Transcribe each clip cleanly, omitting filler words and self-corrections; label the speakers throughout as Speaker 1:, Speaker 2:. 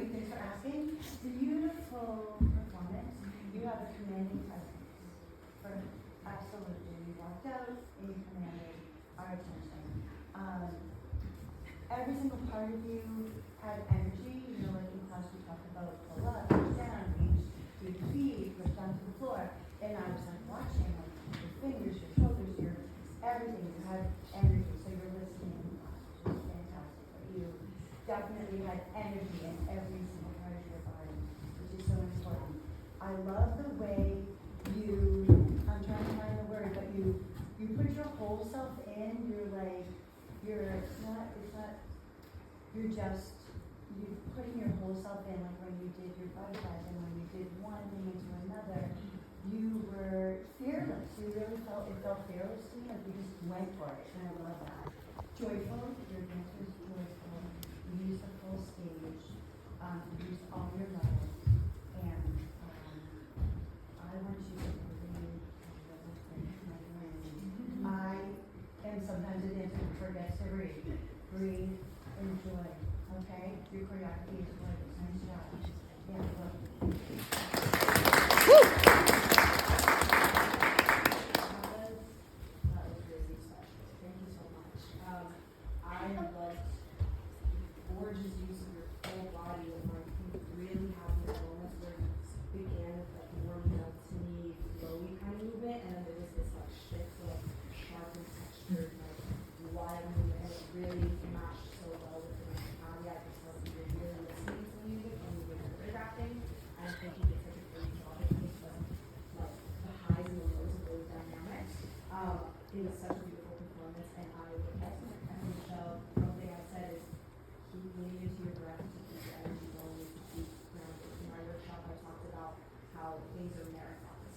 Speaker 1: you. Thanks for asking. Beautiful performance. You have a commanding presence. Absolutely. You walked out and you commanded our attention. Every single part of you had energy. You know, like in class we talked about pull up, push down, reach to your feet, push down to the floor. And I was like watching like your fingers, your shoulders, your everything. You had energy, so you're listening, which is fantastic. But you definitely had energy in every single part of your body, which is so important. I love the way you, I'm trying to find the word, but you put your whole self in. You're like, you're putting your whole self in, like when you did your butterflies and when you did one thing into another, you were fearless. You really felt fearless to me, like you just went for it, and I love that. Joyful, your dance was joyful. You used the full stage, you used all your levels, and I want you to believe I am sometimes a dancer who forgets to breathe. Breathe, enjoy, okay? Your choreography is gorgeous. Nice job. Yeah, well.
Speaker 2: That was really special. Thank you so much. I loved gorgeous use of your whole body, and like you really have these moments where you began with like warming up to me, flowy kind of movement, and then there was this like shift to like sharp and textured, like wild movement, and it really matched so well with the mentality. I could tell that you were really listening to the music and you were choreographing. And I think you did such a great job. It was like the highs and the lows of those dynamics. It was such a beautiful performance, and I would also like Michelle. One thing I said is keep leaning into your breath to keep your energy going, to keep grounded. In my workshop, I talked about how things are marathons.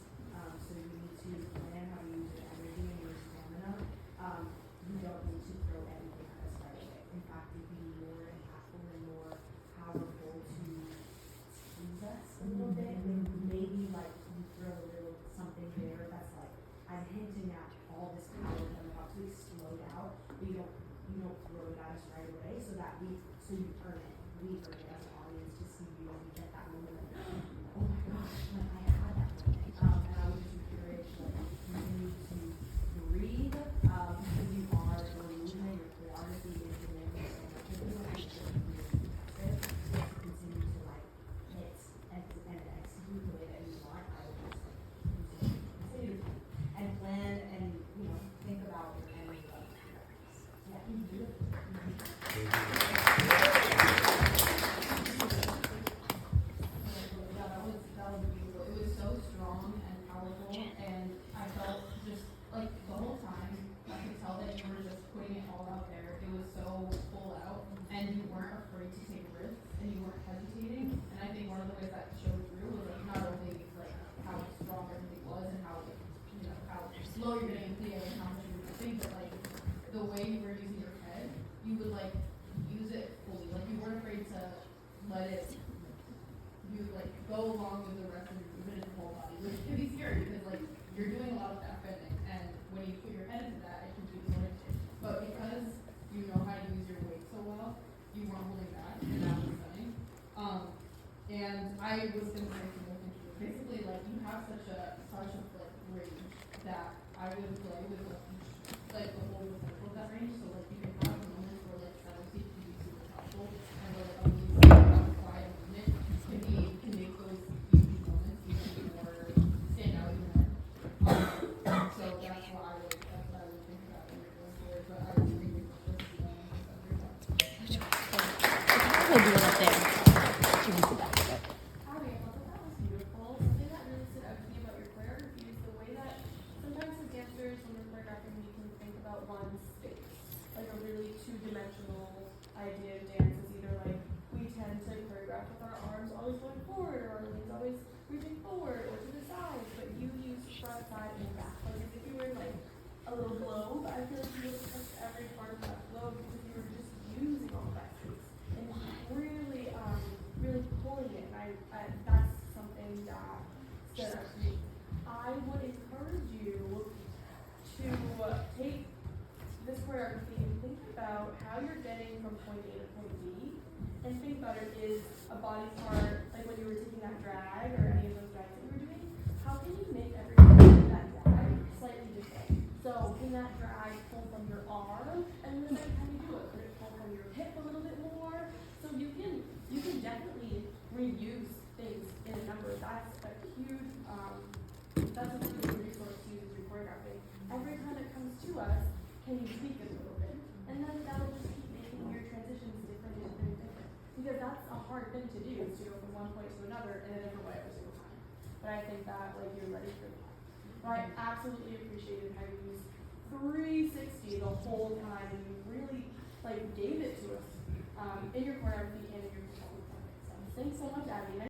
Speaker 2: So you need to plan how to use your energy and your stamina. You don't need to throw everything at us right away. In fact, it can be more impactful and more powerful to tease us a little bit. And maybe like you throw a little something there that's like, I'm hinting at all this power that I'm about to explode out, but you don't throw it at us right away, so you earn it. We earn it as an audience to see you and we get that moment of, oh my gosh, like I had that moment. And I would just encourage like continue to breathe, because you are the movement, your choreography is demanding so much of you, and it's really impressive. To continue to like hit and execute the way that you want. I would just like continue to and plan and think about your energy levels. Yeah, you do it. That was beautiful. It was so strong and powerful, and I felt just like the whole time I could tell that you were just putting it all out there. It was so full out, and you weren't afraid to take risks, and you weren't hesitating. And I think one of the ways that showed through was like not only like how strong everything was and how how slow you're getting into it and how much you were doing, but like the way you were using your head, you would like use it fully. Like you weren't afraid to let it like go along with the rest of your movement and whole body, which can be scary because like you're doing a lot of back bending, and when you put your head into that, it can be disoriented. But because you know how to use your weight so well, you weren't holding back, and that was stunning. And I was gonna say something interesting. Basically, like you have such a like range that I would play with like the whole circle of that range. So like you can have moments where like subtlety can be super helpful, and where like a really quiet movement can make those easy moments even more stand out even more. So that's what I would think about when you're going forward. But I would think it's just
Speaker 3: We'll do it up there. She needs the back of it.
Speaker 4: Abby, I thought that was beautiful. Something that really stood out to me about your choreography is the way that sometimes as dancers, when we're choreographing, we can think about one space, like a really two-dimensional idea of dance is either like we tend to choreograph with our arms always going forward, or our legs always reaching forward or to the sides, but you use front, side, and back. Like as if you were like a little globe. I feel like you looked at every part of that globe because you were just using all that space and really, really pulling it. And I that's something that stood out to me. I would encourage you to take this choreography and think about how you're getting from point A to point B, and think about it is a body part, like when you were taking that drag or any of those drags that you were doing, how can you make everything in that drag slightly different? So in that drag, pull from your arm, and then the second time you do it, could it pull from your hip a little bit more? So you can definitely reuse things in a number. That's a huge, that's a really good resource to use in choreographing. Every time it comes to us, can you tweak it a little bit? And then that'll just keep making your transitions different. Because that's a hard thing to do, is to go from one point to another in a different way every single time. But I think that, like, you're ready for that. But I absolutely appreciated how you used 360 the whole time, and you really, like, gave it to us in your choreography and in your performance. So thanks so much, Abby.